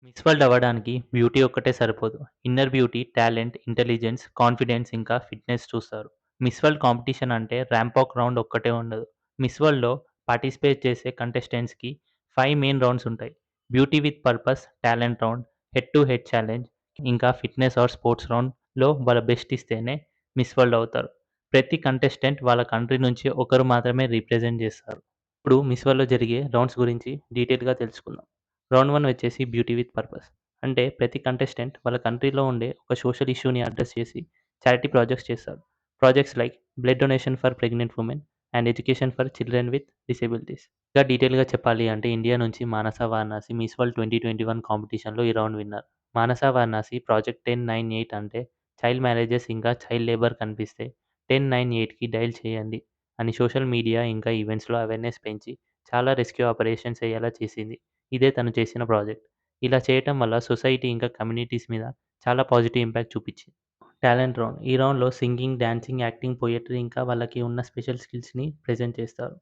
Miss world అవ్వడానికి beauty ఒక్కటే సరిపోదు. Inner beauty, talent, intelligence, confidence ఇంకా ఫిట్‌నెస్ చూస్తారు. మిస్ వరల్డ్ కాంపిటీషన్ అంటే ర్యాంప్ వాక్ రౌండ్ ఒక్కటే ఉండదు. మిస్ వరల్డ్‌లో పార్టిసిపేట్ చేసే కంటెస్టెంట్స్‌కి 5 మెయిన్ రౌండ్స్ ఉంటాయి. Beauty with purpose, talent round, head to head challenge, ఇంకా ఫిట్‌నెస్ ఆర్ స్పోర్ట్స్ రౌండ్‌లో వాళ్ళ బెస్ట్ ఇస్తేనే మిస్ వరల్డ్ అవుతారు. ప్రతి కంటెస్టెంట్ వాళ్ళ కంట్రీ నుంచి ఒకరు మాత్రమే రిప్రజెంట్ చేస్తారు. ఇప్పుడు మిస్ వరల్డ్‌లో జరిగే రౌండ్స్ గురించి డీటెయిల్‌గా తెలుసుకుందాం. రౌండ్ 1 వచ్చేసి బ్యూటీ విత్ పర్పస్. అంటే ప్రతి కంటెస్టెంట్ వాళ్ళ కంట్రీలో ఉండే ఒక సోషల్ ఇష్యూని అడ్రెస్ చేసి చారిటీ ప్రాజెక్ట్స్ చేస్తారు. Projects like blood donation for pregnant women and education for children with disabilities. ఇంకా డీటెయిల్‌గా చెప్పాలి అంటే ఇండియా నుంచి మానస వారణాసి మిస్ వరల్డ్ 2021 కాంపిటీషన్‌లో ఈ రౌండ్ విన్నర్. మానస వారణాసి ప్రాజెక్ట్ 1098 అంటే చైల్డ్ మ్యారేజెస్ ఇంకా చైల్డ్ లేబర్ కనిపిస్తే 1098కి డయల్ చేయండి అని సోషల్ మీడియా ఇంకా ఈవెంట్స్‌లో అవేర్‌నెస్ పెంచి చాలా రెస్క్యూ ఆపరేషన్స్ అయ్యేలా చేసింది. ఇదే తను చేసిన ప్రాజెక్ట్. ఇలా చేయటం వల్ల సొసైటీ ఇంకా కమ్యూనిటీస్ మీద చాలా పాజిటివ్ ఇంపాక్ట్ చూపిచ్చింది. Talent round. ఈ రౌండ్‌లో సింగింగ్, డాన్సింగ్, యాక్టింగ్, పోయెట్రీ ఇంకా వాళ్ళకి ఉన్న స్పెషల్ స్కిల్స్‌ని ప్రెజెంట్ చేస్తారు.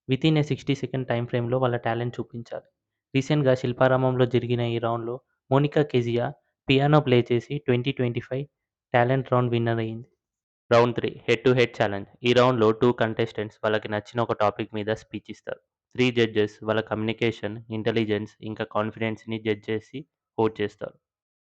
వితిన్ ఏ 60 సెకండ్ టైమ్ ఫ్రేమ్‌లో వాళ్ళ టాలెంట్ చూపించాలి. రీసెంట్‌గా శిల్పారామంలో జరిగిన ఈ రౌండ్‌లో మోనికా కెజియా పియానో ప్లే చేసి 2025 టాలెంట్ రౌండ్ విన్నర్ అయింది. Round 3 head to head challenge. ఈ రౌండ్‌లో 2 కంటెస్టెంట్స్ వాళ్ళకి నచ్చిన ఒక టాపిక్ మీద స్పీచ్ ఇస్తారు. 3 జడ్జెస్ వాళ్ళ కమ్యూనికేషన్, ఇంటెలిజెన్స్ ఇంకా కాన్ఫిడెన్స్‌ని జడ్జ్ చేసి ఓట్ చేస్తారు.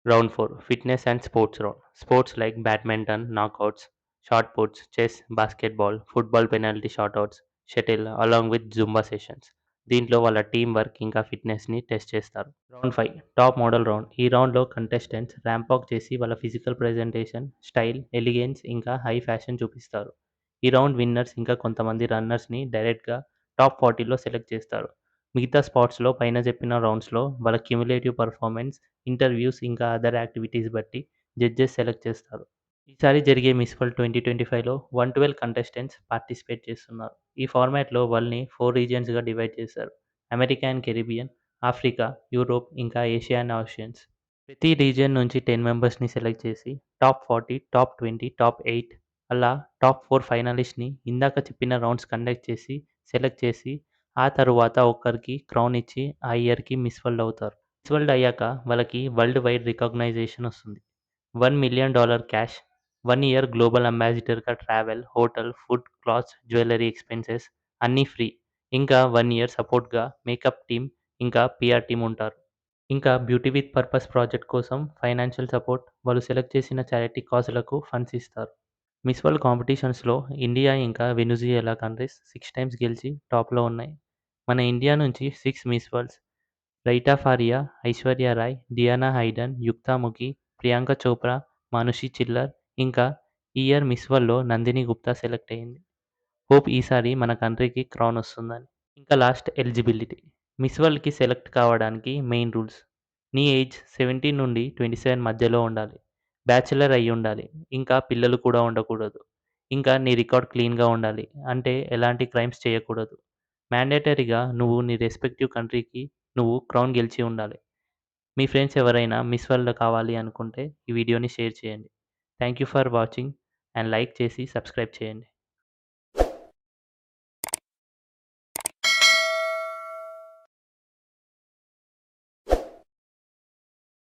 Round 4 fitness and sports round. Sports like badminton, knockouts, shot puts, chess, basketball, football penalty shootouts, shuttle along with zumba sessions. దీంట్లో వాళ్ళ టీమ్ వర్క్ ఇంకా ఫిట్‌నెస్‌ని టెస్ట్ చేస్తారు. Round 5 top model round. ఈ రౌండ్‌లో కంటెస్టెంట్స్ ర్యాంప్ వాక్ చేసి వాళ్ళ physical presentation, style, elegance ఇంకా హై ఫ్యాషన్ చూపిస్తారు. ఈ రౌండ్ విన్నర్స్ ఇంకా కొంతమంది రన్నర్స్‌ని డైరెక్ట్‌గా టాప్ 40లో సెలెక్ట్ చేస్తారు. మిగతా స్పాట్స్‌లో పైన చెప్పిన రౌండ్స్‌లో వాళ్ళ క్యుములేటివ్ పెర్ఫార్మెన్స్, ఇంటర్వ్యూస్ ఇంకా అదర్ యాక్టివిటీస్ బట్టి జడ్జెస్ సెలెక్ట్ చేస్తారు. ఈసారి జరిగే మిస్ వరల్డ్ 2025లో 112 కంటెస్టెంట్స్ పార్టిసిపేట్ చేస్తున్నారు. ఈ ఫార్మాట్‌లో వరల్డ్‌ని 4 రీజియన్స్‌గా డివైడ్ చేశారు. అమెరికా అండ్ కెరిబియన్, ఆఫ్రికా, యూరోప్ ఇంకా ఏషియా అండ్ ఓషియన్స్. ప్రతి రీజియన్ నుంచి 10 మెంబర్స్‌ని సెలెక్ట్ చేసి టాప్ 40, టాప్ 20, టాప్ 8 అలా టాప్ 4 ఫైనలిస్ట్‌ని ఇందాక చెప్పిన రౌండ్స్ కండక్ట్ చేసి సెలెక్ట్ చేసి ఆ తరువాత ఒక్కరికి క్రౌన్ ఇచ్చి ఆ ఇయర్‌కి మిస్ వరల్డ్ అవుతారు. మిస్ వరల్డ్ అయ్యాక వాళ్ళకి వరల్డ్ వైడ్ రికగ్నైజేషన్ వస్తుంది. $1,000,000 క్యాష్, 1 ఇయర్ గ్లోబల్ అంబాసిడర్‌గా travel, hotel, food, clothes, jewellery expenses అన్నీ ఫ్రీ. ఇంకా 1 ఇయర్ సపోర్ట్‌గా మేకప్ టీమ్ ఇంకా పీఆర్ టీమ్ ఉంటారు. ఇంకా బ్యూటీ విత్ పర్పస్ ప్రాజెక్ట్ కోసం ఫైనాన్షియల్ సపోర్ట్, వాళ్ళు సెలెక్ట్ చేసిన చారిటీ కాజ్‌లకు ఫండ్స్ ఇస్తారు. మిస్ వరల్డ్ కాంపిటీషన్స్‌లో ఇండియా ఇంకా వెనుజుయేలా కంట్రీస్ 6 టైమ్స్ గెలిచి టాప్‌లో ఉన్నాయి. మన ఇండియా నుంచి 6 మిస్ వరల్డ్స్ రైటా ఫారియా, ఐశ్వర్య రాయ్, డియానా హైడెన్, యుక్తా ముఖి, ప్రియాంక చోప్రా, మానుషి చిల్లర్, ఇంకా ఈ ఇయర్ మిస్ వరల్డ్‌లో నందిని గుప్తా సెలెక్ట్ అయింది. హోప్ ఈసారి మన కంట్రీకి క్రౌన్ వస్తుందని. ఇంకా లాస్ట్ ఎలిజిబిలిటీ. మిస్ వరల్డ్‌కి సెలెక్ట్ కావడానికి మెయిన్ రూల్స్. నీ ఏజ్ 17 నుండి 27 మధ్యలో ఉండాలి. బ్యాచిలర్ అయ్యుండాలి. ఇంకా పిల్లలు కూడా ఉండకూడదు. ఇంకా నీ రికార్డ్ క్లీన్‌గా ఉండాలి. అంటే ఎలాంటి క్రైమ్స్ చేయకూడదు. మ్యాండేటరీగా నువ్వు నీ రెస్పెక్టివ్ కంట్రీకి నువ్వు క్రౌన్ గెలిచి ఉండాలి. మీ ఫ్రెండ్స్ ఎవరైనా మిస్ వరల్డ్ కావాలి అనుకుంటే ఈ వీడియోని షేర్ చేయండి. Thank you for watching and like చేసి సబ్స్క్రైబ్ చేయండి.